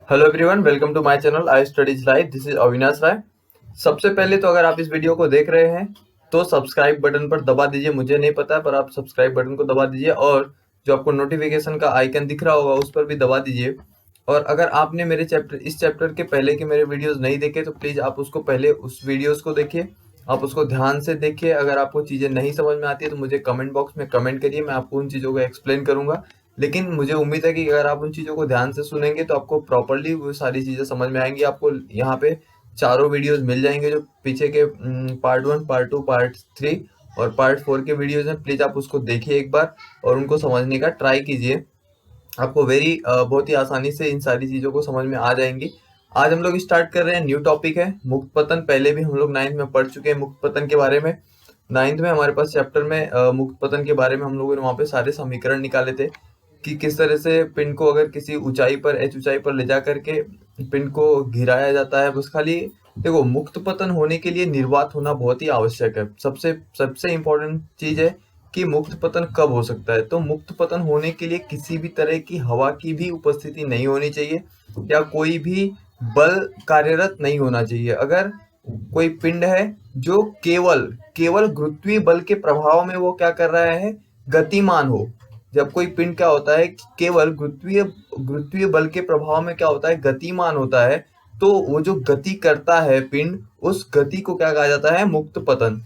Hello everyone, welcome to my channel I studies life. This is Avinash Rai. सबसे पहले तो अगर आप इस वीडियो को देख रहे हैं तो सब्सक्राइब बटन पर दबा दीजिए। मुझे नहीं पता पर आप सब्सक्राइब बटन को दबा दीजिए और जो आपको नोटिफिकेशन का आइकन दिख रहा होगा उस पर भी दबा दीजिए। और अगर आपने मेरे इस चैप्टर के पहले के मेरे वीडियोस नहीं देखे तो प्लीज़ आप उसको पहले उस वीडियोस को देखिए, आप उसको ध्यान से देखिए। अगर आपको चीज़ें नहीं समझ में आती है तो मुझे कमेंट बॉक्स में कमेंट करिए, मैं आपको उन चीज़ों को एक्सप्लेन करूंगा। लेकिन मुझे उम्मीद है कि अगर आप उन चीज़ों को ध्यान से सुनेंगे तो आपको प्रॉपर्ली वो सारी चीज़ें समझ में आएंगी। आपको यहाँ पे चारों वीडियोस मिल जाएंगे, जो पीछे के पार्ट 1, पार्ट 2, पार्ट 3 और पार्ट 4 के वीडियोस हैं। प्लीज़ आप उसको देखिए एक बार और उनको समझने का ट्राई कीजिए। आपको बहुत ही आसानी से इन सारी चीज़ों को समझ में आ जाएंगी। आज हम लोग स्टार्ट कर रहे हैं, न्यू टॉपिक है मुक्त पतन। पहले भी हम लोग 9th में पढ़ चुके हैं मुक्त पतन के बारे में। 9th में हमारे पास चैप्टर में मुक्त पतन के बारे में हम लोगों ने वहाँ पे सारे समीकरण निकाले थे कि किस तरह से पिंड को अगर किसी ऊंचाई पर एच ऊंचाई पर ले जा करके पिंड को गिराया जाता है। बस खाली देखो, मुक्त पतन होने के लिए निर्वात होना बहुत ही आवश्यक है। सबसे सबसे इम्पोर्टेंट चीज है कि मुक्त पतन कब हो सकता है। तो मुक्त पतन होने के लिए किसी भी तरह की हवा की भी उपस्थिति नहीं होनी चाहिए या कोई भी बल कार्यरत नहीं होना चाहिए। अगर कोई पिंड है जो केवल केवल गुरुत्वीय बल के प्रभाव में वो क्या कर रहा है, गतिमान हो। जब कोई पिंड क्या होता है कि केवल गुरुत्वीय गुरुत्वीय बल के प्रभाव में क्या होता है, गतिमान होता है, तो वो जो गति करता है पिंड, उस गति को क्या कहा जाता है, मुक्त पतन।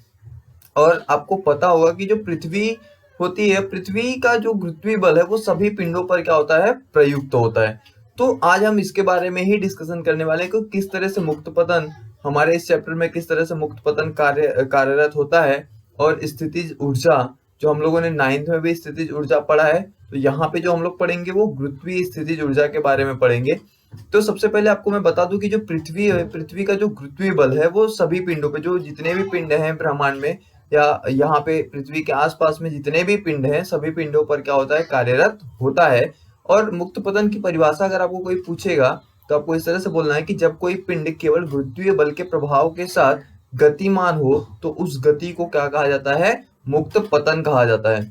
और आपको पता होगा कि जो पृथ्वी होती है, पृथ्वी का जो गुरुत्वीय बल है वो सभी पिंडों पर क्या होता है, प्रयुक्त होता है। तो आज हम इसके बारे में ही डिस्कशन करने वाले हैं कि किस तरह से मुक्त पतन हमारे इस चैप्टर में किस तरह से मुक्त पतन कार्यरत होता है। और स्थितिज ऊर्जा, जो हम लोगों ने 9th में भी स्थितिज ऊर्जा पढ़ा है, तो यहाँ पे जो हम लोग पढ़ेंगे वो गुरुत्वीय स्थितिज ऊर्जा के बारे में पढ़ेंगे। तो सबसे पहले आपको मैं बता दूं कि जो पृथ्वी है, पृथ्वी का जो गुरुत्वीय बल है वो सभी पिंडों पे, जो जितने भी पिंड हैं ब्रह्मांड में या यहाँ पे पृथ्वी के आसपास में जितने भी पिंड हैं, सभी पिंडों पर क्या होता है, कार्यरत होता है। और मुक्त पतन की परिभाषा अगर आपको कोई पूछेगा तो आपको इस तरह से बोलना है कि जब कोई पिंड केवल गुरुत्वीय बल के प्रभाव के साथ गतिमान हो तो उस गति को क्या कहा जाता है, मुक्त पतन कहा जाता है।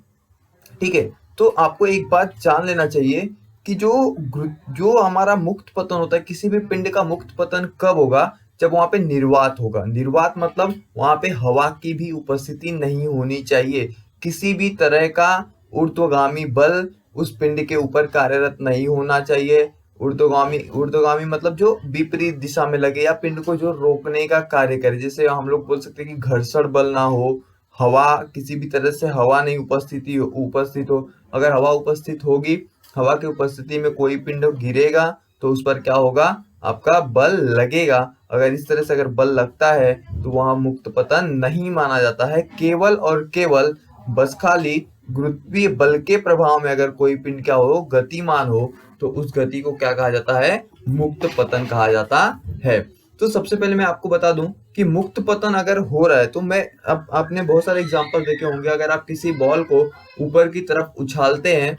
ठीक है। तो आपको एक बात जान लेना चाहिए कि जो हमारा मुक्त पतन होता है, किसी भी पिंड का मुक्त पतन कब होगा, जब वहां पे निर्वात होगा। निर्वात मतलब वहां पे हवा की भी उपस्थिति नहीं होनी चाहिए। किसी भी तरह का ऊर्ध्वगामी बल उस पिंड के ऊपर कार्यरत नहीं होना चाहिए। ऊर्ध्वगामी ऊर्ध्वगामी मतलब जो विपरीत दिशा में लगे या पिंड को जो रोकने का कार्य करे। जैसे हम लोग बोल सकते हैं कि घर्षण बल ना हो, हवा किसी भी तरह से हवा नहीं उपस्थित हो। अगर हवा उपस्थित होगी, हवा की उपस्थिति में कोई पिंड गिरेगा तो उस पर क्या होगा, आपका बल लगेगा। अगर इस तरह से अगर बल लगता है तो वहां मुक्त पतन नहीं माना जाता है। केवल और केवल बस खाली गुरुत्वीय बल के प्रभाव में अगर कोई पिंड क्या हो, गतिमान हो, तो उस गति को क्या कहा जाता है, मुक्त पतन कहा जाता है। तो सबसे पहले मैं आपको बता दूं कि मुक्त पतन अगर हो रहा है तो मैं अब आपने बहुत सारे एग्जांपल देखे होंगे। अगर आप किसी बॉल को ऊपर की तरफ उछालते हैं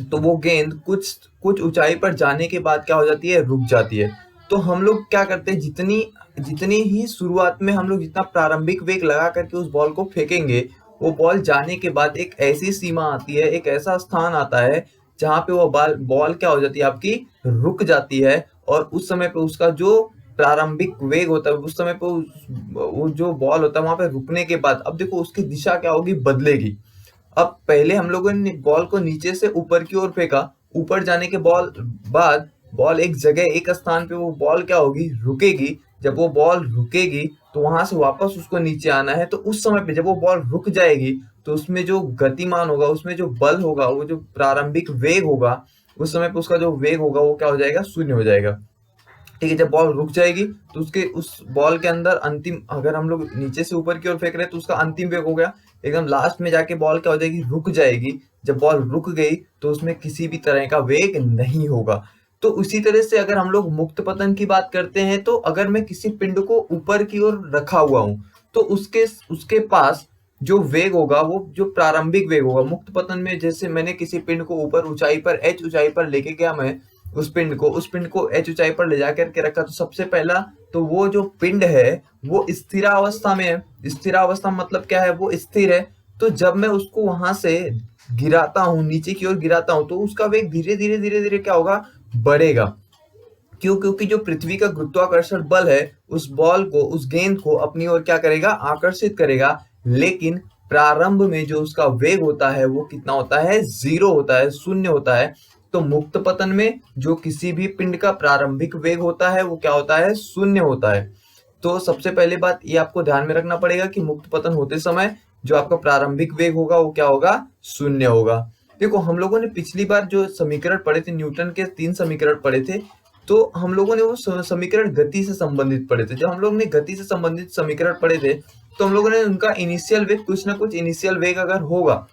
तो वो गेंद कुछ कुछ ऊंचाई पर जाने के बाद क्या हो जाती है, रुक जाती है। तो हम लोग क्या करते हैं, जितनी जितनी ही शुरुआत में हम लोग जितना प्रारंभिक वेग लगा करके उस बॉल को फेंकेंगे, वो बॉल जाने के बाद एक ऐसी सीमा आती है, एक ऐसा स्थान आता है जहां पे वो बॉल बॉल क्या हो जाती है, आपकी रुक जाती है। और उस समय पे उसका जो प्रारंभिक वेग होता है, उस समय पे वो जो बॉल होता है वहां पे रुकने के बाद अब देखो उसकी दिशा क्या होगी, बदलेगी। अब पहले हम लोगों ने बॉल को नीचे से ऊपर की ओर फेंका, ऊपर जाने के बाद बॉल एक जगह एक स्थान पे वो बॉल क्या होगी, रुकेगी। जब वो बॉल रुकेगी तो वहां से वापस उसको नीचे आना है। तो उस समय पे जब वो बॉल रुक जाएगी तो उसमें जो गतिमान होगा, उसमें जो बल होगा, वो जो प्रारंभिक वेग होगा, उस समय पे उसका जो वेग होगा वो क्या हो जाएगा, शून्य हो जाएगा। ठीक है। जब बॉल रुक जाएगी तो उसके उस बॉल के अंदर अंतिम, अगर हम लोग नीचे से ऊपर की ओर फेंक रहे हैं तो उसका अंतिम वेग हो गया, एकदम लास्ट में जाके बॉल क्या हो जाएगी, रुक जाएगी। जब बॉल रुक गई तो उसमें किसी भी तरह का वेग नहीं होगा। तो उसी तरह से अगर हम लोग मुक्त पतन की बात करते हैं तो अगर मैं किसी पिंड को ऊपर की ओर रखा हुआ हूं तो उसके उसके पास जो वेग होगा, वो जो प्रारंभिक वेग होगा मुक्त पतन में, जैसे मैंने किसी पिंड को ऊपर ऊंचाई पर एच ऊंचाई पर लेके गया, मैं उस पिंड को एच ऊंचाई पर ले जाकर के रखा, तो सबसे पहला तो वो जो पिंड है वो स्थिरावस्था में है। स्थिरावस्था मतलब क्या है, वो स्थिर है। तो जब मैं उसको वहां से गिराता हूँ, नीचे की ओर गिराता हूँ, तो उसका वेग धीरे धीरे धीरे धीरे क्या होगा, बढ़ेगा। क्यों? क्योंकि जो पृथ्वी का गुरुत्वाकर्षण बल है उस बॉल को, उस गेंद को अपनी ओर क्या करेगा? आकर्षित करेगा। लेकिन प्रारंभ में जो उसका वेग होता है वो कितना होता है? 0 होता है, शून्य होता है। तो मुक्त पतन में जो किसी भी पिंड का प्रारंभिक वेग होता है वो क्या होता है? शून्य होता है। तो सबसे पहली बात ये आपको ध्यान में रखना पड़ेगा कि मुक्त पतन होते समय जो आपका प्रारंभिक वेग होगा वो क्या होगा? शून्य होगा। देखो, हम लोगों ने पिछली बार जो समीकरण पढ़े थे, न्यूटन के 3 समीकरण पढ़े थे, तो हम लोगों ने वो समीकरण गति से संबंधित पढ़े थे। जब हम लोग ने गति से संबंधित समीकरण पढ़े थे तो हम लोगों ने उनका इनिशियल वेग, कुछ ना कुछ इनिशियल वेग अगर होगा,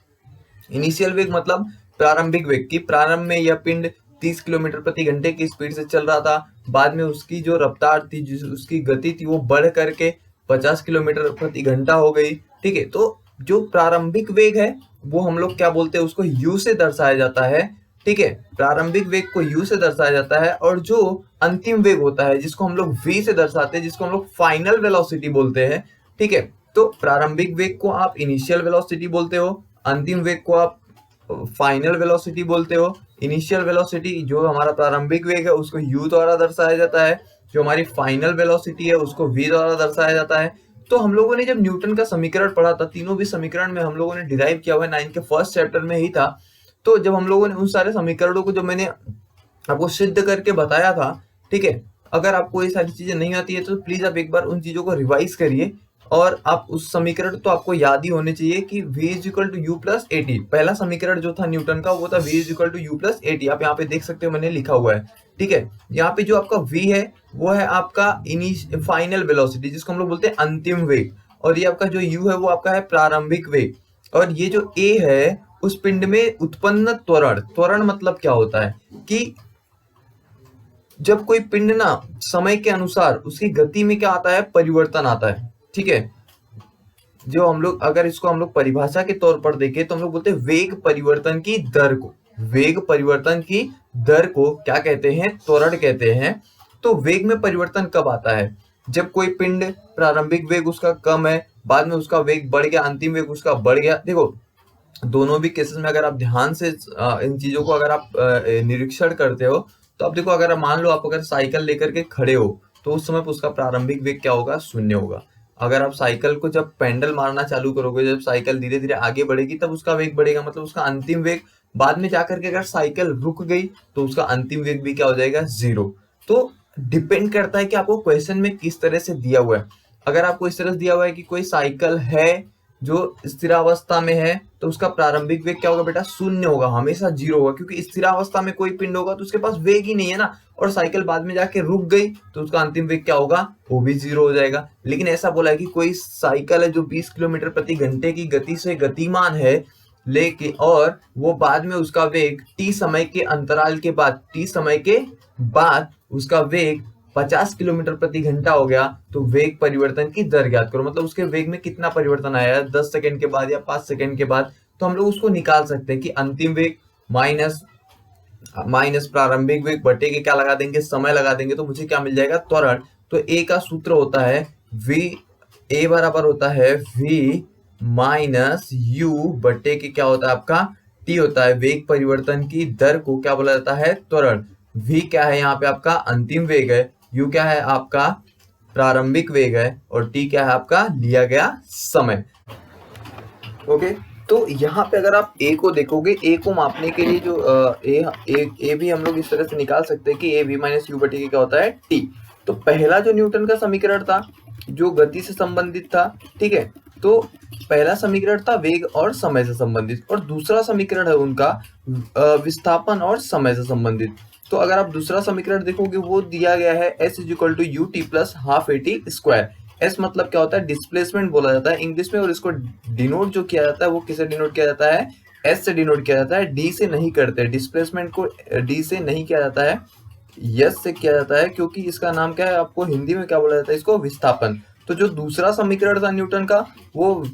इनिशियल वेग मतलब प्रारंभिक वेग, की प्रारंभ में यह पिंड 30 किलोमीटर प्रति घंटे की स्पीड से चल रहा था, बाद में उसकी जो रफ्तार थी, उसकी गति थी, वो बढ़ करके 50 किलोमीटर प्रति घंटा हो गई। ठीक है, तो जो प्रारंभिक वेग है वो हम लोग क्या बोलते हैं? उसको u से दर्शाया जाता है। ठीक है, प्रारंभिक वेग को u से दर्शाया जाता है। और जो अंतिम वेग होता है जिसको हम लोग v से दर्शाते हैं, जिसको हम लोग फाइनल वेलोसिटी बोलते हैं। ठीक है, तो प्रारंभिक वेग को आप इनिशियल वेलोसिटी बोलते हो, अंतिम वेग को आप फाइनल वेलोसिटी बोलते हो। इनिशियल वेलोसिटी जो हमारा प्रारंभिक वेग है उसको u द्वारा दर्शाया जाता है, जो हमारी फाइनल वेलोसिटी है उसको v द्वारा दर्शाया जाता है। तो हम लोगों ने जब न्यूटन का समीकरण पढ़ा था, तीनों भी समीकरण में हम लोगों ने डिराइव किया हुआ है, 9 के फर्स्ट चैप्टर में ही था। तो जब हम लोगों ने उन सारे समीकरणों को, जो मैंने आपको सिद्ध करके बताया था, ठीक है, अगर आपको ये सारी चीजें नहीं आती है तो प्लीज आप एक बार उन चीजों को रिवाइज करिए। और आप उस समीकरण तो आपको याद ही होने चाहिए कि v is equal to u plus a t. पहला समीकरण जो था न्यूटन का वो था v is equal to u plus a t. आप यहाँ पे देख सकते हो, मैंने लिखा हुआ है। ठीक है, यहाँ पे जो आपका v है वो है आपका फाइनल वेलोसिटी, जिसको हम लोग बोलते हैं अंतिम वेग। और ये आपका जो u है वो आपका है प्रारंभिक वेग। और ये जो a है उस पिंड में उत्पन्न त्वरण। त्वरण मतलब क्या होता है कि जब कोई पिंड ना समय के अनुसार उसकी गति में क्या आता है? परिवर्तन आता है। ठीक है, जो हम लोग, अगर इसको हम लोग परिभाषा के तौर पर देखें तो हम लोग बोलते हैं वेग परिवर्तन की दर को, वेग परिवर्तन की दर को क्या कहते हैं? त्वरण कहते हैं। तो वेग में परिवर्तन कब आता है? जब कोई पिंड प्रारंभिक वेग उसका कम है, बाद में उसका वेग बढ़ गया, अंतिम वेग उसका बढ़ गया। देखो, दोनों भी केसेस में अगर आप ध्यान से इन चीजों को अगर आप निरीक्षण करते हो तो आप देखो, अगर मान लो आप अगर साइकिल लेकर के खड़े हो तो उस समय पर उसका प्रारंभिक वेग क्या होगा? शून्य होगा। अगर आप साइकिल को जब पेंडल मारना चालू करोगे, जब साइकिल धीरे धीरे आगे बढ़ेगी तब उसका वेग बढ़ेगा, मतलब उसका अंतिम वेग। बाद में जाकर के अगर साइकिल रुक गई तो उसका अंतिम वेग भी क्या हो जाएगा? 0। तो डिपेंड करता है कि आपको क्वेश्चन में किस तरह से दिया हुआ है। अगर आपको इस तरह से दिया हुआ है कि कोई साइकिल है जो स्थिरावस्था में है तो उसका प्रारंभिक वेग क्या होगा बेटा? शून्य होगा, हमेशा 0 होगा, क्योंकि स्थिरावस्था में कोई पिंड होगा तो उसके पास वेग ही नहीं है ना। और साइकिल बाद में जाके रुक गई तो उसका अंतिम वेग क्या होगा? वो भी 0 हो जाएगा। लेकिन ऐसा बोला है कि कोई साइकिल है जो 20 किलोमीटर प्रति घंटे की गति से गतिमान है, लेकिन और वो बाद में उसका वेग t समय के अंतराल के बाद, t समय के बाद उसका वेग 50 किलोमीटर प्रति घंटा हो गया, तो वेग परिवर्तन की दर ज्ञात करो। मतलब उसके वेग में कितना परिवर्तन आया है 10 सेकंड के बाद या 5 सेकंड के बाद। तो हम लोग उसको निकाल सकते हैं कि अंतिम वेग माइनस प्रारंभिक वेग बटे के क्या लगा देंगे? समय लगा देंगे, तो मुझे क्या मिल जाएगा? त्वरण। तो a का सूत्र होता है a बराबर होता है v माइनस u बटे के क्या होता है? आपका t होता है। वेग परिवर्तन की दर को क्या बोला जाता है? त्वरण। v क्या है? यहाँ पे आपका अंतिम वेग है, u क्या है? आपका प्रारंभिक वेग है, और t क्या है? आपका लिया गया समय। ओके, तो यहाँ पे अगर आप a को देखोगे, a को मापने के लिए जो a भी हम लोग इस तरह से निकाल सकते हैं कि a v माइनस u बटे के क्या होता है? t। तो पहला जो न्यूटन का समीकरण था जो गति से संबंधित था, ठीक है, तो पहला समीकरण था वेग और समय से संबंधित, और दूसरा समीकरण है उनका विस्थापन और समय से संबंधित। तो अगर आप दूसरा समीकरण देखोगे वो दिया गया है s is equal to u t plus half a t square. S मतलब क्या होता है? डिस्प्लेसमेंट बोला जाता है इंग्लिश में, और इसको डिनोट जो किया जाता है वो किसे डिनोट किया जाता है? एस से डिनोट किया जाता है, डी से नहीं करते। डिस्प्लेसमेंट को डी से नहीं किया जाता है, यस से किया जाता है, क्योंकि इसका नाम क्या है? आपको हिंदी में क्या बोला जाता है? इसको विस्थापन। तो जो दूसरा समीकरण था न्यूटन का वो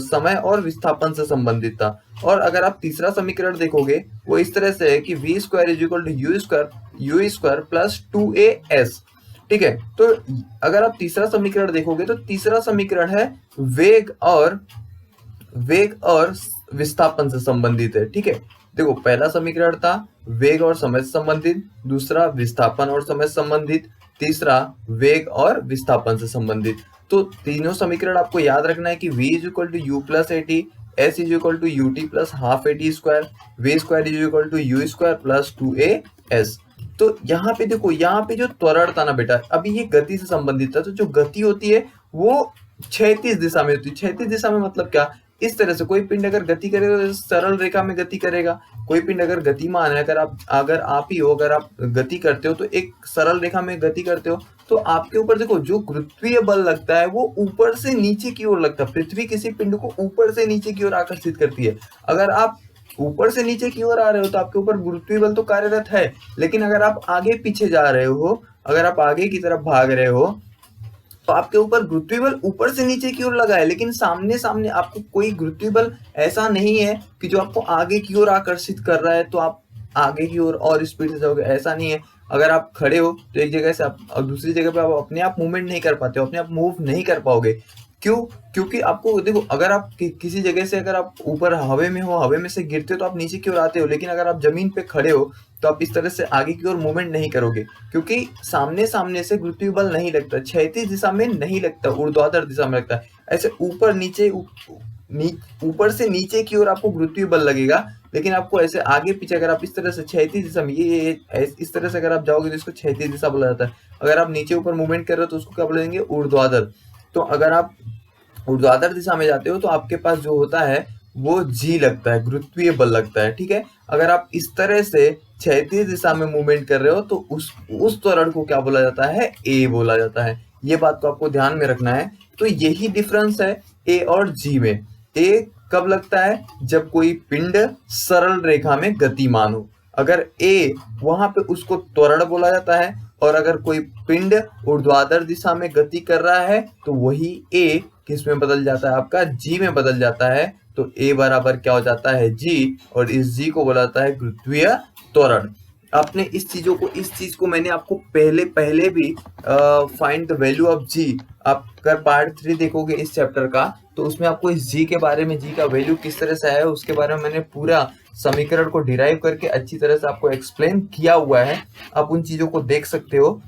समय और विस्थापन से संबंधित था। और अगर आप तीसरा समीकरण देखोगे वो इस तरह से है कि v square is equal to u square plus 2as। ठीक है, तो अगर आप तीसरा समीकरण देखोगे तो तीसरा समीकरण है वेग और विस्थापन से संबंधित है। ठीक है, देखो पहला समीकरण था वेग और समय से संबंधित, दूसरा विस्थापन और समय से संबंधित, तीसरा वेग और विस्थापन से संबंधित। तो तीनों समीकरण आपको याद रखना है कि v is equal to u plus a t, s is equal to u t plus half a t square, v square is equal to u square plus 2a s। तो यहाँ पे देखो, यहाँ पे जो त्वरण था ना बेटा, अभी ये गति से संबंधित था। तो जो गति होती है वो क्षैतिज दिशा में होती है। क्षैतिज दिशा में मतलब क्या, इस तरह से कोई पिंड अगर गति करेगा तो सरल रेखा में गति करेगा। कोई पिंड अगर गतिमान है, अगर आप ही हो, अगर आप गति करते हो तो एक सरल रेखा में गति करते हो, तो आपके ऊपर देखो जो गुरुत्वीय बल लगता है वो ऊपर से नीचे की ओर लगता है। पृथ्वी किसी पिंड को ऊपर से नीचे की ओर आकर्षित करती है। अगर आप ऊपर से नीचे की ओर आ रहे हो तो आपके ऊपर गुरुत्वीय बल तो कार्यरत है, लेकिन अगर आप आगे पीछे जा रहे हो, अगर आप आगे की तरफ भाग रहे हो तो आपके ऊपर गुरुत्वीय बल ऊपर से नीचे की ओर लगा है, लेकिन सामने सामने आपको कोई गुरुत्वीय बल ऐसा नहीं है कि जो आपको आगे की ओर आकर्षित कर रहा है तो आप आगे की ओर और स्पीड से जाओगे, ऐसा नहीं है। अगर आप खड़े हो तो एक जगह से आप दूसरी जगह पे आप अपने आप मूवमेंट नहीं कर पाते हो, अपने आप मूव नहीं कर पाओगे। क्यों? क्योंकि आपको देखो, अगर आप किसी जगह से अगर आप ऊपर हवा में हो, हवा में से गिरते हो तो आप नीचे की ओर आते हो, लेकिन अगर आप जमीन पे खड़े हो तो आप इस तरह से आगे की ओर मूवमेंट नहीं करोगे, क्योंकि सामने सामने से गुरुत्वीय बल नहीं लगता, क्षैतिज दिशा में नहीं लगता, ऊर्ध्वाधर दिशा में लगता है। ऐसे ऊपर नीचे ऊपर से नीचे की ओर आपको गुरुत्वीय बल लगेगा, लेकिन आपको ऐसे आगे पीछे अगर आप इस तरह से क्षैतिज दिशा में इस तरह से अगर आप जाओगे तो इसको क्षैतिज दिशा बोला जाता है। अगर आप नीचे ऊपर मूवमेंट कर रहे हो तो उसको क्या बोलेंगे, ऊर्ध्वाधर। तो अगर आप ऊर्ध्वाधर दिशा में जाते हो तो आपके पास जो होता है वो जी लगता है, गुरुत्वीय बल लगता है, ठीक है। अगर आप इस तरह से क्षैतिज दिशा में मूवमेंट कर रहे हो तो उस त्वरण को क्या बोला जाता है, ए बोला जाता है। ये बात को आपको ध्यान में रखना है। तो यही डिफरेंस है ए और जी में। ए कब लगता है, जब कोई पिंड सरल रेखा में गतिमान हो, अगर ए वहां पे उसको त्वरण बोला जाता है, और अगर कोई पिंड ऊर्ध्वाधर दिशा में गति कर रहा है तो वही ए किस में बदल जाता है, आपका जी में बदल जाता है। तो ए बराबर क्या हो जाता है, जी, और इस जी को बोला जाता है गुरुत्वीय त्वरण। आपने इस चीज को मैंने आपको पहले भी फाइंड द वैल्यू ऑफ जी, आप अगर पार्ट 3 देखोगे इस चैप्टर का तो उसमें आपको इस जी के बारे में, जी का वैल्यू किस तरह से है उसके बारे में मैंने पूरा समीकरण को डिराइव करके अच्छी तरह से आपको एक्सप्लेन किया हुआ है। आप उन चीजों को देख सकते हो,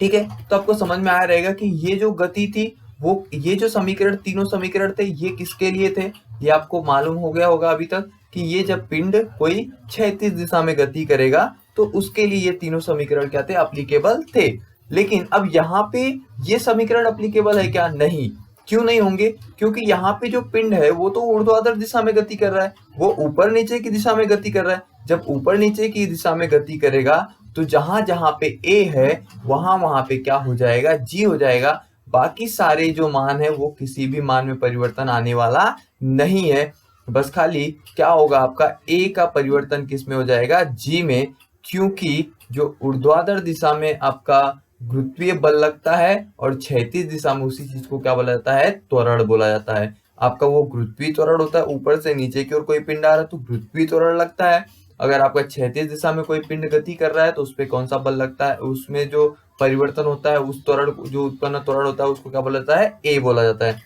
ठीक है। तो आपको समझ में आया रहेगा कि ये जो गति थी वो, ये जो समीकरण, तीनों समीकरण थे, ये किसके लिए थे, ये आपको मालूम हो गया होगा अभी तक कि ये जब पिंड कोई क्षैतिज दिशा में गति करेगा तो उसके लिए ये तीनों समीकरण क्या थे, अप्लीकेबल थे। लेकिन अब यहाँ पे ये समीकरण अप्लीकेबल है क्या, नहीं। क्यों नहीं होंगे, क्योंकि यहाँ पे जो पिंड है वो तो ऊर्ध्वाधर दिशा में गति कर रहा है, वो ऊपर नीचे की दिशा में गति कर रहा है। जब ऊपर नीचे की दिशा में गति करेगा तो जहां जहां पे ए है वहां वहां पे क्या हो जाएगा, जी हो जाएगा। बाकी सारे जो मान है वो किसी भी मान में परिवर्तन आने वाला नहीं है, बस खाली क्या होगा, आपका ए का परिवर्तन किस में हो जाएगा, जी में। क्योंकि जो ऊर्ध्वाधर दिशा में आपका गुरुत्वीय बल लगता है और क्षैतिज दिशा में उसी चीज को क्या बोला जाता है, त्वरण बोला जाता है। आपका वो गुरुत्वीय त्वरण होता है, ऊपर से नीचे की ओर कोई पिंड आ रहा है तो गुरुत्वीय त्वरण लगता है। अगर आपका क्षैतिज दिशा में कोई पिंड गति कर रहा है तो उस पर कौन सा बल लगता है, उसमें जो परिवर्तन होता है, उस त्वरण, जो उत्पन्न त्वरण होता है उसको क्या बोला जाता है, ए बोला जाता है।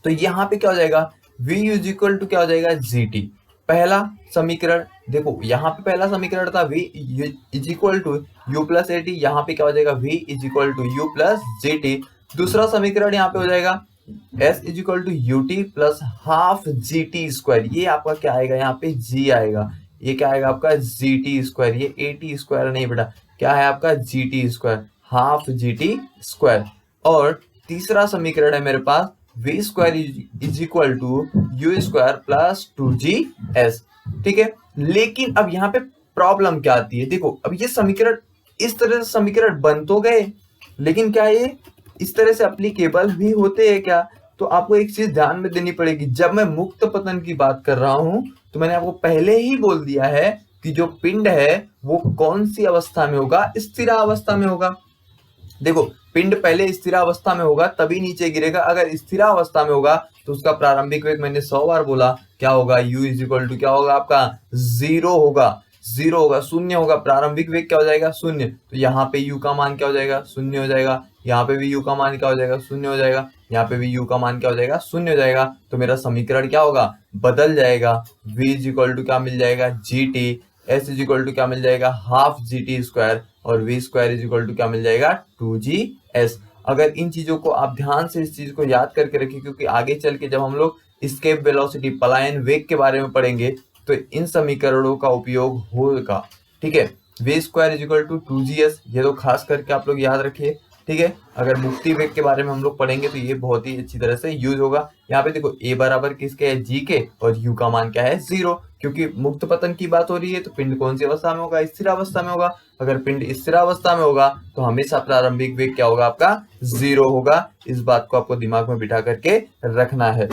तो यहाँ पे क्या हो जाएगा, v इज इक्वल टू क्या हो जाएगा, gt। पहला समीकरण देखो, यहाँ पे पहला समीकरण था v is equal to u plus a t, यहाँ पे क्या हो जाएगा, v is equal to u plus g t. दूसरा समीकरण यहाँ पे हो जाएगा s is equal to u t plus half g t square. ये आपका क्या आएगा, यहाँ पे g आएगा, ये क्या आएगा आपका जी टी स्क्वायर, ये ए टी स्क्वायर नहीं बेटा, क्या है आपका g t square, half g t square. और तीसरा समीकरण है मेरे पास v square is equal to u square plus 2gs, ठीक है। लेकिन अब यहाँ पे प्रॉब्लम क्या आती है, देखो अब ये समीकरण इस तरह से समीकरण बन तो गए, लेकिन क्या ये इस तरह से एप्लीकेबल भी होते हैं क्या। तो आपको एक चीज ध्यान में देनी पड़ेगी, जब मैं मुक्त पतन की बात कर रहा हूं तो मैंने आपको पहले ही बोल दिया है कि जो पिंड है वो कौन सी अवस्था में होगा, स्थिरावस्था में होगा। देखो पिंड पहले स्थिरावस्था में होगा तभी नीचे गिरेगा, अगर स्थिरावस्था में होगा तो उसका प्रारंभिक वेग मैंने 100 बार बोला क्या होगा, u इज इक्वल टू क्या होगा आपका, जीरो होगा, जीरो होगा, शून्य होगा, प्रारंभिक वेग क्या हो जाएगा, शून्य। तो यहाँ पे u का मान क्या हो जाएगा, शून्य हो जाएगा, यहाँ पे भी u का मान क्या हो जाएगा, शून्य हो जाएगा। यहाँ पे भी u का मान क्या हो जाएगा, शून्य हो जाएगा। तो मेरा समीकरण क्या होगा, बदल जाएगा। v इज इक्वल टू क्या मिल जाएगा, gt। s is equal to क्या मिल जाएगा, हाफ gt स्क्वायर। और v square is equal to क्या मिल जाएगा, 2gs। अगर इन चीजों को आप ध्यान से इस चीज को याद करके रखिए, क्योंकि आगे चल के जब हम लोग एस्केप वेलोसिटी, पलायन वेग के बारे में पढ़ेंगे तो इन समीकरणों का उपयोग होगा। ठीक है, v square is equal to 2gs, ये तो खास करके आप लोग याद रखिए। ठीक है, अगर मुक्ति वेग के बारे में हम लोग पढ़ेंगे तो ये बहुत ही अच्छी तरह से यूज होगा। यहाँ पे देखो a बराबर किसके है, g के, और u का मान क्या है, 0। क्योंकि मुक्त पतन की बात हो रही है तो पिंड कौन सी अवस्था में होगा, स्थिर अवस्था में होगा। अगर पिंड स्थिर अवस्था में होगा तो हमेशा प्रारंभिक वेग क्या होगा, आपका 0 होगा। इस बात को आपको दिमाग में बिठा करके रखना है।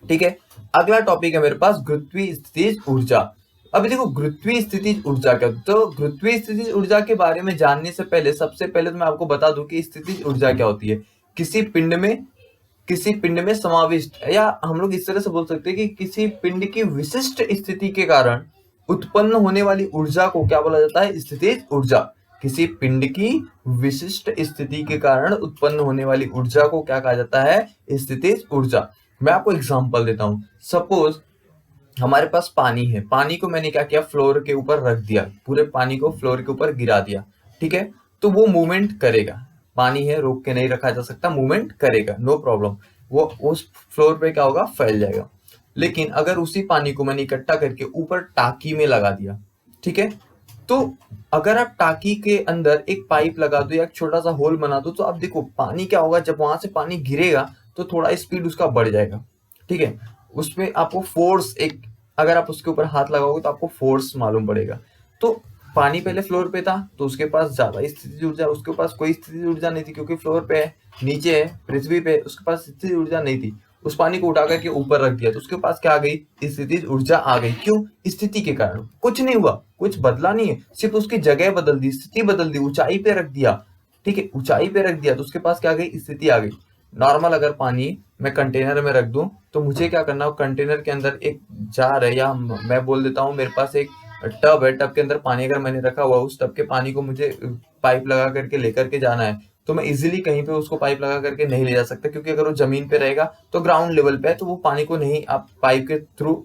ठीक है, अगला टॉपिक है मेरे पास गुरुत्वीय स्थितिज ऊर्जा। अभी देखो गुरुत्वीय स्थितिज ऊर्जा क्या, तो गुरुत्वीय स्थितिज ऊर्जा के बारे में जानने से पहले सबसे पहले तो मैं आपको बता दूं कि स्थितिज ऊर्जा क्या होती है। किसी पिंड में समाविष्ट, या हम लोग इस तरह से बोल सकते हैं कि किसी पिंड की विशिष्ट स्थिति के कारण उत्पन्न होने वाली ऊर्जा को क्या बोला जाता है, स्थितिज ऊर्जा। किसी पिंड की विशिष्ट स्थिति के कारण उत्पन्न होने वाली ऊर्जा को क्या कहा जाता है, स्थितिज ऊर्जा। मैं आपको एग्जांपल देता हूं। सपोज हमारे पास पानी है, पानी को मैंने क्या किया, फ्लोर के ऊपर रख दिया, पूरे पानी को फ्लोर के ऊपर गिरा दिया। ठीक है, तो वो मूवमेंट करेगा। पानी है, रोक के नहीं रखा जा सकता, मूवमेंट करेगा, नो प्रॉब्लम। वो उस फ्लोर पे क्या होगा, फैल जाएगा। लेकिन अगर उसी पानी को मैंने इकट्ठा करके ऊपर टाकी में लगा दिया, ठीक है, तो अगर आप टाकी के अंदर एक पाइप लगा दो या एक छोटा सा होल बना दो, तो आप देखो पानी क्या होगा, जब वहां से पानी गिरेगा तो थोड़ा स्पीड उसका बढ़ जाएगा। ठीक है, उसमें आपको फोर्स, एक अगर आप उसके ऊपर हाथ लगाओगे तो आपको फोर्स मालूम पड़ेगा। तो पानी पहले फ्लोर पे था तो उसके पास ज्यादा स्थितिज ऊर्जा, उसके पास कोई स्थितिज ऊर्जा नहीं थी क्योंकि फ्लोर पे है, नीचे है पृथ्वी पे, उसके पास स्थितिज ऊर्जा नहीं थी। उस पानी को उठा करके ऊपर रख दिया तो उसके पास क्या आ गई, स्थितिज ऊर्जा आ गई। क्यों, स्थिति के कारण। कुछ नहीं हुआ, कुछ बदला नहीं है, सिर्फ उसकी जगह बदल दी, स्थिति बदल दी, ऊंचाई पे रख दिया। ठीक है, ऊंचाई पे रख दिया तो उसके पास क्या आ गई, स्थिति आ गई। नॉर्मल अगर पानी मैं कंटेनर में रख दूं तो मुझे क्या करना हो, कंटेनर के अंदर एक जार है, या मैं बोल देता हूँ मेरे पास एक टब है, टब के अंदर पानी अगर मैंने रखा हुआ, उस टब के पानी को मुझे पाइप लगा करके लेकर के जाना है, तो मैं इजीली कहीं पे उसको पाइप लगा करके नहीं ले जा सकता, क्योंकि अगर वो जमीन पे रहेगा तो ग्राउंड लेवल पे है, तो वो पानी को नहीं आप पाइप के थ्रू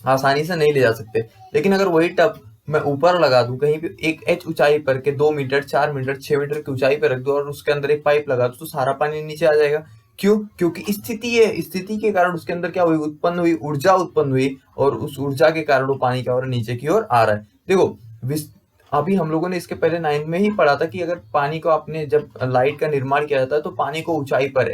आसानी से नहीं ले जा सकते। लेकिन अगर वही टब मैं ऊपर लगा दूं कहीं पे एक एच ऊंचाई पर के 2 मीटर 4 मीटर 6 मीटर की ऊंचाई पर रख दूं और उसके अंदर एक पाइप लगा दूं, तो सारा पानी नीचे आ जाएगा। क्यों, क्योंकि स्थिति है, स्थिति के कारण उसके अंदर क्या हुई, उत्पन्न हुई ऊर्जा उत्पन्न हुई, और उस ऊर्जा के कारण वो पानी क्या हो रहा है, नीचे की ओर आ रहा है। देखो अभी हम लोगों ने इसके पहले 9 में ही पढ़ा था कि अगर पानी को आपने, जब लाइट का निर्माण किया जाता है तो पानी को ऊंचाई पर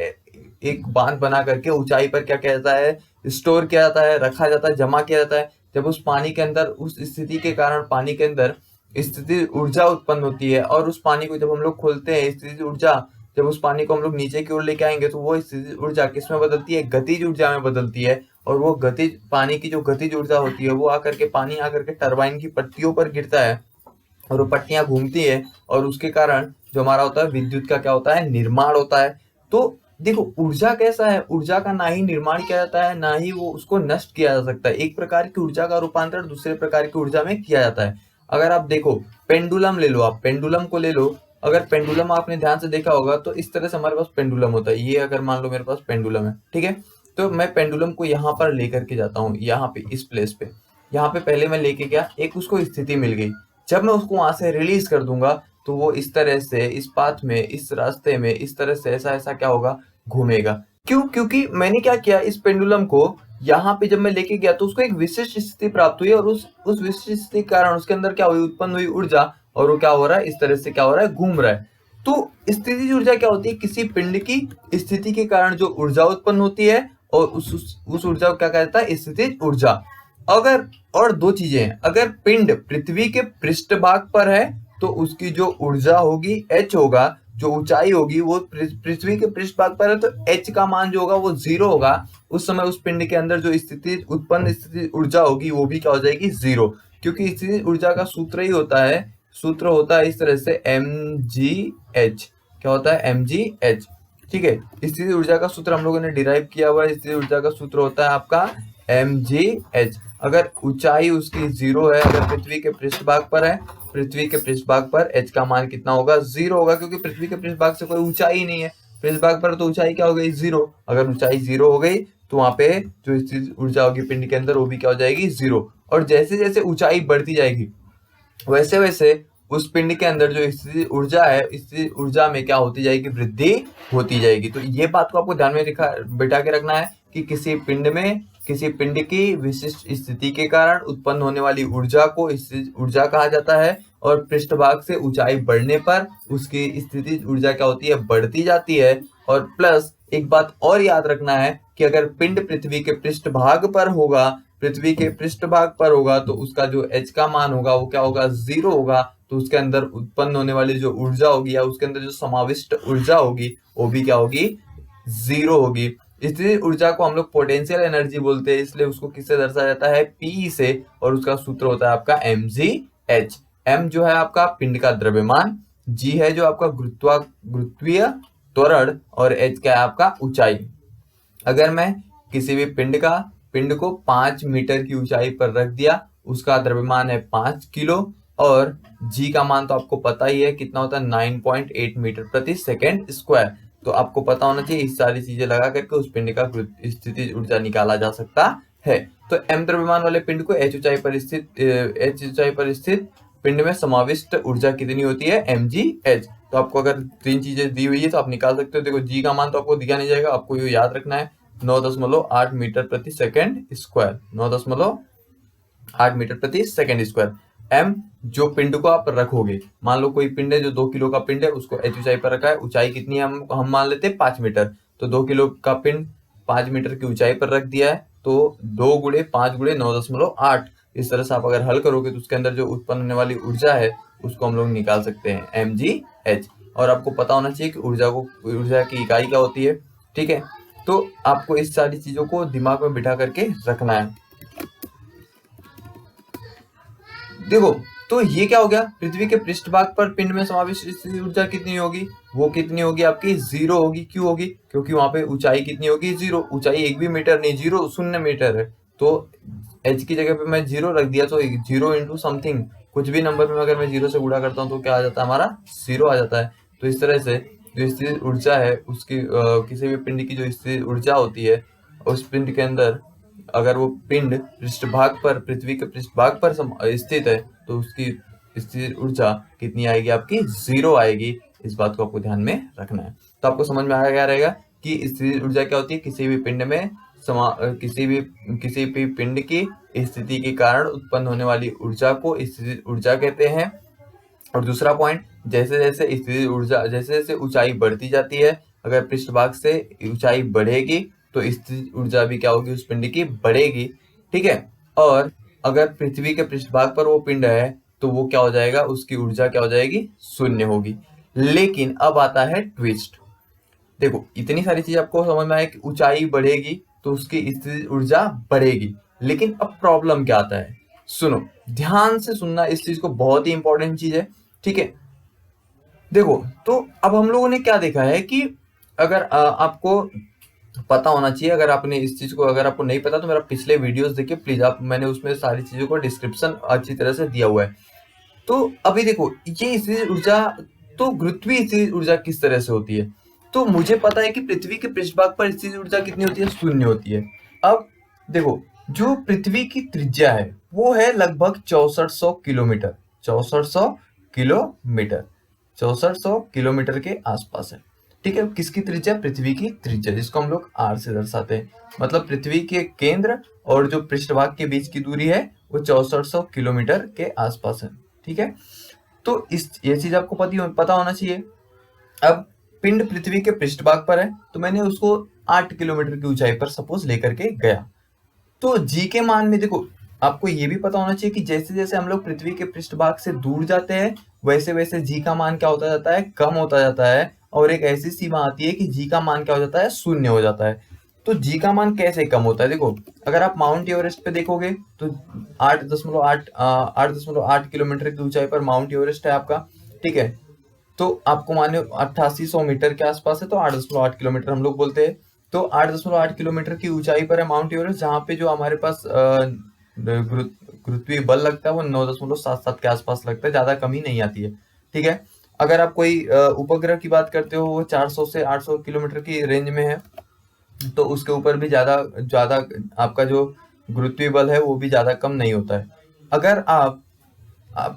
एक बांध बना करके ऊंचाई पर क्या किया जाता है, स्टोर किया जाता है, रखा जाता है, जमा किया जाता है। जब उस पानी के अंदर, उस स्थिति के कारण पानी के अंदर स्थिति ऊर्जा उत्पन्न होती है, और उस पानी को जब हम लोग खोलते हैं, स्थिति ऊर्जा, जब उस पानी को हम लोग नीचे की ओर लेके आएंगे तो वो स्थिति ऊर्जा किस में बदलती है, गतिज ऊर्जा में बदलती है। और वो गतिज, पानी की जो गतिज ऊर्जा होती है वो आकर के, पानी आकर के टरबाइन की पट्टियों पर गिरता है, और वो पट्टियां घूमती है, और उसके कारण जो हमारा होता है विद्युत का क्या होता है, निर्माण होता है। तो देखो ऊर्जा कैसा है, ऊर्जा का ना ही निर्माण किया जाता है, ना ही वो उसको नष्ट किया जा सकता है। एक प्रकार की ऊर्जा का रूपांतरण दूसरे प्रकार की ऊर्जा में किया जाता है। अगर आप देखो पेंडुलम ले लो, आप पेंडुलम को ले लो, अगर पेंडुलम आपने ध्यान से देखा होगा तो इस तरह से हमारे पास पेंडुलम होता है। ये अगर मान लो मेरे पास पेंडुलम है, ठीक है, तो मैं पेंडुलम को यहाँ पर लेकर के जाता हूँ, यहाँ पे इस प्लेस पे, यहाँ पे पहले मैं लेके गया, एक उसको स्थिति मिल गई। जब मैं उसको वहां से रिलीज कर दूंगा तो वो इस तरह से, इस पाथ में, इस रास्ते में, इस तरह से ऐसा ऐसा क्या होगा, घूमेगा। क्यों, क्योंकि मैंने क्या किया, इस पेंडुलम को यहाँ पे जब मैं लेके गया तो उसको एक विशिष्ट स्थिति प्राप्त हुई, और उस विशिष्ट स्थिति के कारण उसके अंदर क्या हुई, उत्पन्न हुई ऊर्जा, और वो क्या हो रहा है, इस तरह से क्या हो रहा है, घूम रहा है। तो स्थितिज ऊर्जा क्या होती है, किसी पिंड की स्थिति के कारण जो ऊर्जा उत्पन्न होती है, और उस ऊर्जा को क्या कहा जाता है, स्थितिज ऊर्जा। अगर, और दो चीजें हैं, अगर पिंड पृथ्वी के पृष्ठभाग पर है तो उसकी जो ऊर्जा होगी h होगा, जो ऊंचाई होगी वो पृथ्वी के पृष्ठभाग पर है तो h का मान जो होगा वो 0 होगा। उस समय उस पिंड के अंदर जो स्थिति उत्पन्न स्थिति ऊर्जा होगी वो भी क्या हो जाएगी, 0, क्योंकि स्थिति ऊर्जा का सूत्र ही होता है, सूत्र होता है इस तरह से mgh, क्या होता है, mgh। ठीक है, स्थिति ऊर्जा का सूत्र हम लोगों ने डिराइव किया हुआ है, स्थिति ऊर्जा का सूत्र होता है आपका mgh। अगर ऊंचाई उसकी 0 है, अगर पृथ्वी के पृष्ठभाग पर है, पृथ्वी के पृष्ठभाग पर h का मान कितना होगा, 0 होगा, क्योंकि पृथ्वी के पृष्ठभाग से कोई ऊंचाई नहीं है, पृष्ठभाग पर तो ऊंचाई क्या हो गई, 0। अगर ऊंचाई 0 हो गई तो वहां पे जो स्थित ऊर्जा होगी पिंड के अंदर वो भी क्या हो जाएगी, 0। और जैसे जैसे ऊंचाई बढ़ती जाएगी वैसे वैसे उस पिंड के अंदर जो स्थिति ऊर्जा है, स्थिति ऊर्जा में क्या होती जाएगी, वृद्धि होती जाएगी। तो ये बात को आपको ध्यान में बिठा के रखना है कि किसी पिंड की विशिष्ट स्थिति के कारण उत्पन्न होने वाली ऊर्जा को ऊर्जा कहा जाता है, और पृष्ठभाग से ऊंचाई बढ़ने पर उसकी स्थिति ऊर्जा क्या होती है, बढ़ती जाती है। और प्लस एक बात और याद रखना है कि अगर पिंड पृथ्वी के पृष्ठभाग पर होगा तो उसका जो h का मान होगा वो क्या होगा, 0 होगा। तो उसके अंदर उत्पन्न होने वाली जो ऊर्जा होगी या उसके अंदर जो समाविष्ट ऊर्जा होगी वो भी क्या होगी, 0 होगी। इसलिए ऊर्जा को हम लोग पोटेंशियल एनर्जी बोलते हैं, इसलिए उसको किससे दर्शाया जाता है, P से। और उसका सूत्र होता है आपका mgh। m जो है आपका पिंड का द्रव्यमान, g है जो आपका गुरुत्वीय त्वरण, और h क्या है आपका ऊंचाई। अगर मैं किसी भी पिंड को 5 मीटर की ऊंचाई पर रख दिया, उसका द्रव्यमान है 5 किलो, और g का मान तो आपको पता ही है कितना होता है, 9.8 मीटर प्रति सेकेंड स्क्वायर। तो आपको पता होना चाहिए, इस सारी चीजें लगा करके उस पिंड का स्थितिज ऊर्जा निकाला जा सकता है। तो m द्रव्यमान वाले पिंड को h ऊंचाई पर स्थित पिंड में समाविष्ट ऊर्जा कितनी होती है, mgh। तो आपको अगर 3 चीजें दी हुई है तो आप निकाल सकते हो। देखो g का मान तो आपको दिया नहीं जाएगा, आपको ये याद रखना है 9.8 मीटर प्रति सेकेंड स्क्वायर, 9.8 मीटर प्रति सेकेंड स्क्वायर। m जो पिंड को आप रखोगे, मान लो कोई पिंड है जो 2 किलो का पिंड है, उसको h ऊंचाई पर रखा है। ऊंचाई कितनी है, हम मान लेते हैं 5 मीटर। तो 2 किलो का पिंड 5 मीटर की ऊंचाई पर रख दिया है, तो 2 गुणे 5 गुणे 9.8। इस तरह से आप अगर हल करोगे तो उसके अंदर जो उत्पन्न होने वाली ऊर्जा है उसको हम लोग निकाल सकते हैं, mgh। और आपको पता होना चाहिए कि ऊर्जा की इकाई क्या होती है, ठीक है। तो आपको इस सारी चीजों को दिमाग में बिठा करके रखना है। देखो, तो ये क्या हो गया, पृथ्वी के पृष्ठभाग पर पिंड में समाविष्ट ऊर्जा कितनी होगी, वो कितनी होगी आपकी, 0 होगी। क्यों होगी, क्योंकि वहां पे ऊंचाई कितनी होगी, 0। ऊंचाई 1 भी मीटर नहीं, 0 शून्य मीटर है। तो h की जगह पे मैं 0 रख दिया, तो 0 इंटू समथिंग, कुछ भी नंबर में अगर मैं 0 से गुणा करता हूँ तो क्या आ जाता है, हमारा 0 आ जाता है। तो इस तरह से जो स्थिर ऊर्जा है उसकी किसी भी पिंड की जो स्थिर ऊर्जा होती है, उस पिंड के अंदर अगर वो पिंड पृथ्वी के पृष्ठभाग पर स्थित है तो उसकी स्थिर ऊर्जा कितनी आएगी आपकी, 0 आएगी। इस बात को आपको ध्यान में रखना है। तो आपको समझ में आ गया रहेगा कि स्थिर ऊर्जा क्या होती है, किसी भी पिंड में किसी भी पिंड की स्थिति के कारण उत्पन्न होने वाली ऊर्जा को स्थिर ऊर्जा कहते हैं। और दूसरा पॉइंट, जैसे जैसे ऊंचाई बढ़ती जाती है, अगर पृष्ठभाग से ऊंचाई बढ़ेगी तो स्थिर ऊर्जा भी क्या होगी, उस पिंड की बढ़ेगी, ठीक है। और अगर पृथ्वी के पृष्ठभाग पर वो पिंड है तो वो क्या हो जाएगा, उसकी ऊर्जा क्या हो जाएगी, शून्य होगी। लेकिन अब आता है ट्विस्ट। देखो, इतनी सारी चीज आपको समझ में आए कि ऊंचाई बढ़ेगी तो उसकी स्थिर ऊर्जा बढ़ेगी, लेकिन अब प्रॉब्लम क्या आता है, सुनो ध्यान से सुनना, इस चीज को, बहुत ही इंपॉर्टेंट चीज है, ठीक है। देखो, तो अब हम लोगों ने क्या देखा है कि अगर आपको पता होना चाहिए, अगर आपने इस चीज को, अगर आपको नहीं पता तो मेरा पिछले वीडियोस देखिए प्लीज आप, मैंने उसमें सारी चीजों को डिस्क्रिप्शन अच्छी तरह से दिया हुआ है। तो अभी देखो, ये स्थिर ऊर्जा, तो गुरुत्वीय स्थिर ऊर्जा किस तरह से होती है, तो मुझे पता है कि पृथ्वी के पृष्ठभाग पर स्थिर ऊर्जा कितनी होती है, शून्य होती है। अब देखो, जो पृथ्वी की त्रिज्या है वो है लगभग 6400 किलोमीटर, 6400 किलोमीटर, 6400 किलोमीटर के आसपास है, ठीक है। किसकी त्रिज्या, पृथ्वी की त्रिज्या, जिसको हम लोग r से दर्शाते हैं। मतलब पृथ्वी के केंद्र और जो पृष्ठभाग के बीच की दूरी है वो 6400 किलोमीटर के आसपास है, ठीक है। तो ये चीज आपको पता होना चाहिए। अब पिंड पृथ्वी के पृष्ठभाग पर है तो मैंने उसको 8 किलोमीटर की ऊंचाई पर सपोज लेकर के गया, तो जी के मान में देखो, आपको ये भी पता होना चाहिए कि जैसे जैसे हम लोग पृथ्वी के पृष्ठभाग से दूर जाते हैं वैसे वैसे जी का मान क्या होता जाता है, कम होता जाता है। और एक ऐसी सीमा आती है कि जी का मान क्या हो जाता है, शून्य हो जाता है। तो जी का मान कैसे कम होता है, देखो अगर आप माउंट एवरेस्ट पे देखोगे तो 8.8 किलोमीटर की ऊंचाई पर माउंट एवरेस्ट है आपका, ठीक है। तो आपको माने 8800 मीटर के आसपास है, तो 8.8 किलोमीटर हम लोग बोलते हैं। तो 8.8 किलोमीटर की ऊंचाई पर है माउंट एवरेस्ट, जहाँ पे जो हमारे पास गुरुत्वीय बल लगता है वो 9.77 के आसपास लगता है, ज्यादा कमी नहीं आती है, ठीक है। अगर आप कोई उपग्रह की बात करते हो, वो 400 से 800 किलोमीटर की रेंज में है, तो उसके ऊपर भी ज्यादा ज्यादा आपका जो गुरुत्वीय बल है वो भी ज्यादा कम नहीं होता है। अगर आप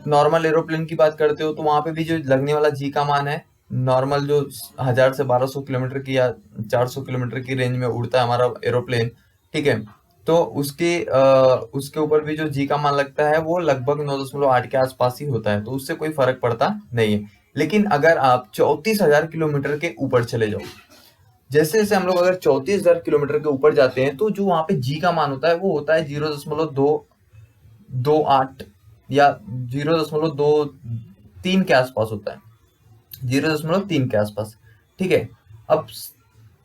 नॉर्मल एरोप्लेन की बात करते हो, तो वहां पे भी जो लगने वाला जी का मान है, नॉर्मल जो 1000 से 1200 किलोमीटर की या 400 किलोमीटर की रेंज में उड़ता है हमारा एरोप्लेन, ठीक है, तो उसके ऊपर भी जो जी का मान लगता है वो लगभग 9.8 के आसपास ही होता है, तो उससे कोई फर्क पड़ता नहीं है। लेकिन अगर आप 34,000 किलोमीटर के ऊपर चले जाओ, जैसे जैसे हम लोग अगर 34,000 किलोमीटर के ऊपर जाते हैं, तो जो वहां पे जी का मान होता है वो होता है 0.228 या 0.23 के आसपास होता है, 0.3 के आसपास, ठीक है। अब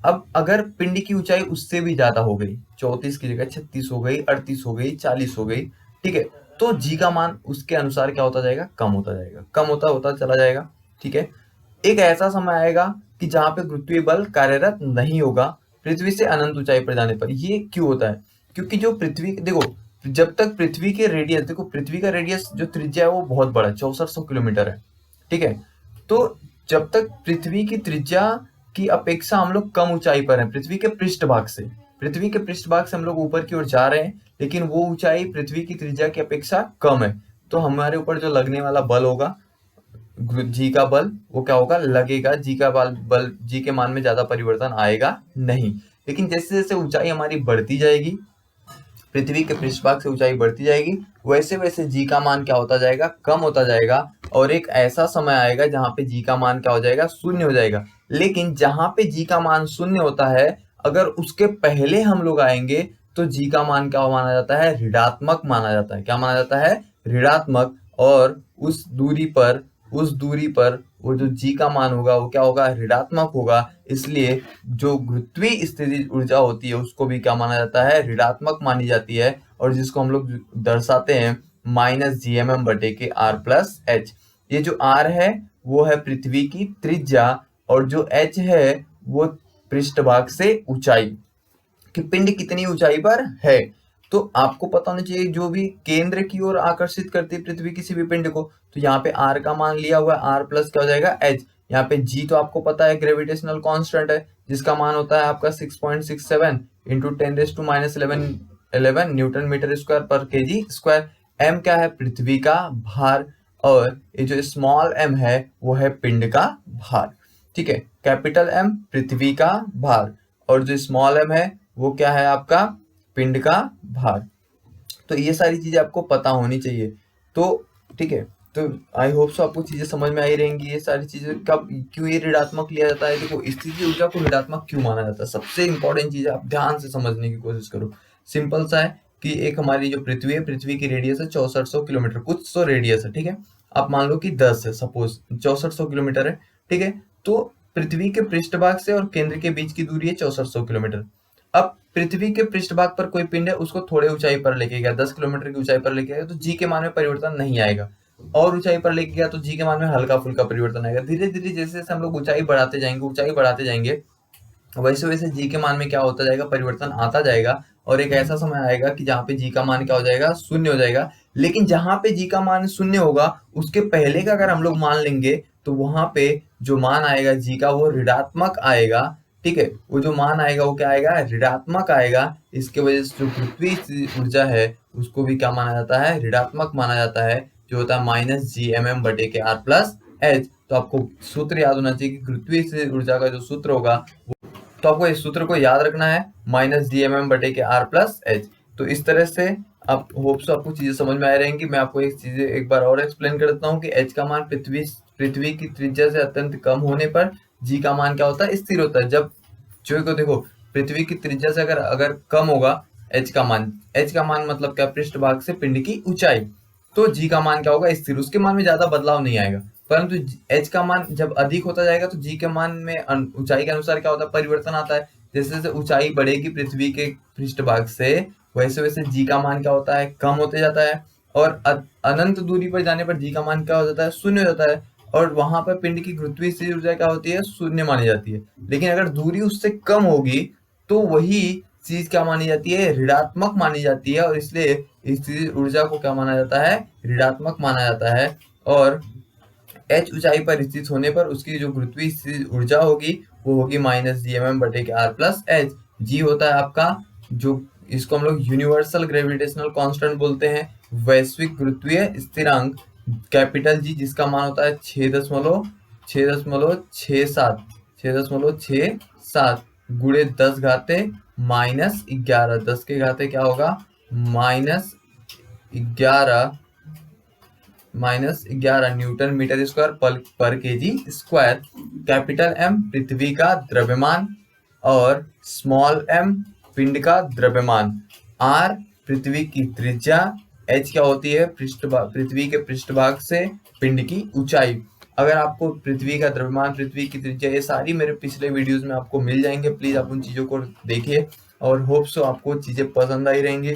अब अगर पिंड की ऊंचाई उससे भी ज्यादा हो गई, 34 की जगह 36 हो गई, 38 हो गई, 40 हो गई, ठीक है, तो जी का मान उसके अनुसार क्या होता जाएगा, कम होता जाएगा, कम होता होता चला जाएगा, ठीक है। एक ऐसा समय आएगा कि जहां पे गुरुत्वीय बल कार्यरत नहीं होगा पृथ्वी से अनंत ऊंचाई पर जाने पर। ये क्यों होता है? क्योंकि जो पृथ्वी, देखो, जब तक पृथ्वी के रेडियस, देखो पृथ्वी का रेडियस जो त्रिज्या है वो बहुत बड़ा है, 6400 किलोमीटर है, ठीक है। तो जब तक पृथ्वी की त्रिज्या की अपेक्षा हम लोग कम ऊंचाई पर हैं, पृथ्वी के पृष्ठभाग से हम लोग ऊपर की ओर जा रहे हैं, लेकिन वो ऊंचाई पृथ्वी की त्रिज्या की अपेक्षा कम है, तो हमारे ऊपर जो लगने वाला बल होगा, जी का बल, वो क्या होगा, लगेगा। जी के मान में ज्यादा परिवर्तन आएगा नहीं। लेकिन जैसे जैसे ऊंचाई हमारी बढ़ती जाएगी, पृथ्वी के पृष्ठभाग से ऊंचाई बढ़ती जाएगी, वैसे वैसे जी का मान क्या होता जाएगा, कम होता जाएगा, और एक ऐसा समय आएगा जहां पे जी का मान क्या हो जाएगा, शून्य हो जाएगा। लेकिन जहां पे जी का मान शून्य होता है, अगर उसके पहले हम लोग आएंगे, तो जी का मान क्या माना जाता है, ऋणात्मक माना जाता है। क्या माना जाता है, ऋणात्मक। और उस दूरी पर वो जो जी का मान होगा वो क्या होगा, ऋणात्मक होगा। इसलिए जो गुरुत्वीय स्थितिज ऊर्जा होती है उसको भी क्या माना जाता है, ऋणात्मक मानी जाती है, और जिसको हम लोग दर्शाते हैं -gmm/r+h। ये जो r है वो है पृथ्वी की त्रिज्या, और जो h है वो पृष्ठभाग से ऊंचाई, कि पिंड कितनी ऊंचाई पर है। तो आपको पता होना चाहिए, जो भी केंद्र की ओर आकर्षित करती है पृथ्वी किसी भी पिंड को, तो यहाँ पे r का मान लिया हुआ है, r प्लस क्या हो जाएगा, h। यहाँ पे g तो आपको पता है ग्रेविटेशनल कांस्टेंट है, जिसका मान होता है आपका 6.67 इंटू 10⁻11 न्यूटन मीटर स्क्वायर पर केजी स्क्वायर। m क्या है, पृथ्वी का भार, और ये जो स्मॉल m है वो है पिंड का भार, ठीक है। कैपिटल M पृथ्वी का भार, और जो स्मॉल m है वो क्या है, आपका पिंड का भार। तो ये सारी चीजें आपको पता होनी चाहिए। तो ठीक है, तो आई होप सो आपको चीजें समझ में आई रहेंगी। ये सारी चीजें कब क्यों ये ऋणात्मक लिया जाता है, देखो स्थितिज ऊर्जा को ऋणात्मक क्यों माना जाता है, सबसे इंपॉर्टेंट चीज है, आप ध्यान से समझने की कोशिश करो। सिंपल सा है कि एक हमारी जो पृथ्वी है, पृथ्वी की रेडियस है 6400 किलोमीटर, कुछ तो रेडियस है, ठीक है। आप मान लो कि 10 है, सपोज 6400 किलोमीटर है, ठीक है। तो पृथ्वी के पृष्ठभाग से और केंद्र के बीच की दूरी है 6400 किलोमीटर। अब पृथ्वी के पृष्ठभाग पर कोई पिंड है, उसको थोड़े ऊंचाई पर लेके गया, 10 किलोमीटर की ऊंचाई पर लेके गया, तो जी के मान में परिवर्तन नहीं आएगा। और ऊंचाई पर लेके गया तो जी के मान में हल्का फुल्का परिवर्तन आएगा। धीरे धीरे जैसे जैसे हम लोग ऊंचाई बढ़ाते जाएंगे, वैसे वैसे जी के मान में क्या होता जाएगा, परिवर्तन आता जाएगा, और एक ऐसा समय आएगा कि जहाँ पे जी का मान क्या हो जाएगा, शून्य हो जाएगा। लेकिन जहाँ पे जी का मान शून्य होगा, उसके पहले का अगर हम लोग मान लेंगे, तो वहां पे जो मान आएगा जी का वो ऋणात्मक आएगा, ठीक है। वो जो मान आएगा वो क्या आएगा, ऋणात्मक आएगा। इसके वजह से जो पृथ्वी की ऊर्जा है उसको भी क्या माना जाता है, ऋणात्मक माना जाता है, जो होता है -gmm/r+h। तो आपको सूत्र याद होना चाहिए कि पृथ्वी ऊर्जा का जो सूत्र होगा, तो आपको इस सूत्र को याद रखना है, -gmm/r+h। तो इस तरह से आप होप सो आपको चीजें समझ में आ रहेंगी। मैं आपको एक चीजें एक बार और एक्सप्लेन कर देता हूँ कि h का मान पृथ्वी की त्रिज्या से अत्यंत कम होने पर g का मान क्या होता है, स्थिर होता है। जब जो को देखो, पृथ्वी की त्रिज्या से अगर अगर कम होगा h का मान मतलब क्या, पृष्ठभाग से पिंड की ऊंचाई, तो g का मान क्या होगा, स्थिर, उसके मान में ज्यादा बदलाव नहीं आएगा। परंतु h का मान जब अधिक होता जाएगा तो g के मान में ऊंचाई के अनुसार क्या होता है, परिवर्तन आता है। जैसे जैसे ऊंचाई बढ़ेगी पृथ्वी के पृष्ठभाग से, वैसे वैसे g का मान क्या होता है, कम होते जाता है, और अनंत दूरी पर जाने पर g का मान क्या हो जाता है, शून्य हो जाता है। और वहां पर पिंड की गुरुत्वीय स्थिति ऊर्जा क्या होती है, शून्य मानी जाती है। लेकिन अगर दूरी उससे कम होगी तो वही चीज क्या मानी जाती है, ऋणात्मक मानी जाती है, और इसलिए स्थितिज ऊर्जा को क्या माना जाता है, ऋणात्मक माना जाता है। और h ऊंचाई पर स्थित होने पर उसकी जो गुरुत्वीय स्थिति ऊर्जा होगी वो होगी -gmm/r+h। g होता है आपका जो इसको हम लोग यूनिवर्सल ग्रेविटेशनल कांस्टेंट बोलते हैं, वैश्विक गुरुत्वीय स्थिरांक कैपिटल जी, जिसका मान होता है 6.67 गुणे 10 घाते -11। 10 के घाते क्या होगा -11 न्यूटन मीटर स्क्वायर पर केजी स्क्वायर। कैपिटल एम पृथ्वी का द्रव्यमान और स्मॉल एम पिंड का द्रव्यमान, आर पृथ्वी की त्रिज्या, एच क्या होती है पृथ्वी के पृष्ठभाग से पिंड की ऊंचाई। अगर आपको पृथ्वी का द्रव्यमान, पृथ्वी की त्रिज्या, ये सारी मेरे पिछले वीडियोस में आपको मिल जाएंगे। प्लीज आप उन चीजों को देखिए और होप सो आपको चीजें पसंद आई रहेंगी।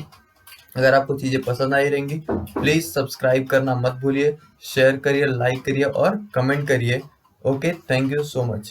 अगर आपको चीजें पसंद आई रहेंगी प्लीज सब्सक्राइब करना मत भूलिए, शेयर करिए, लाइक करिए और कमेंट करिए। Okay, thank you so much.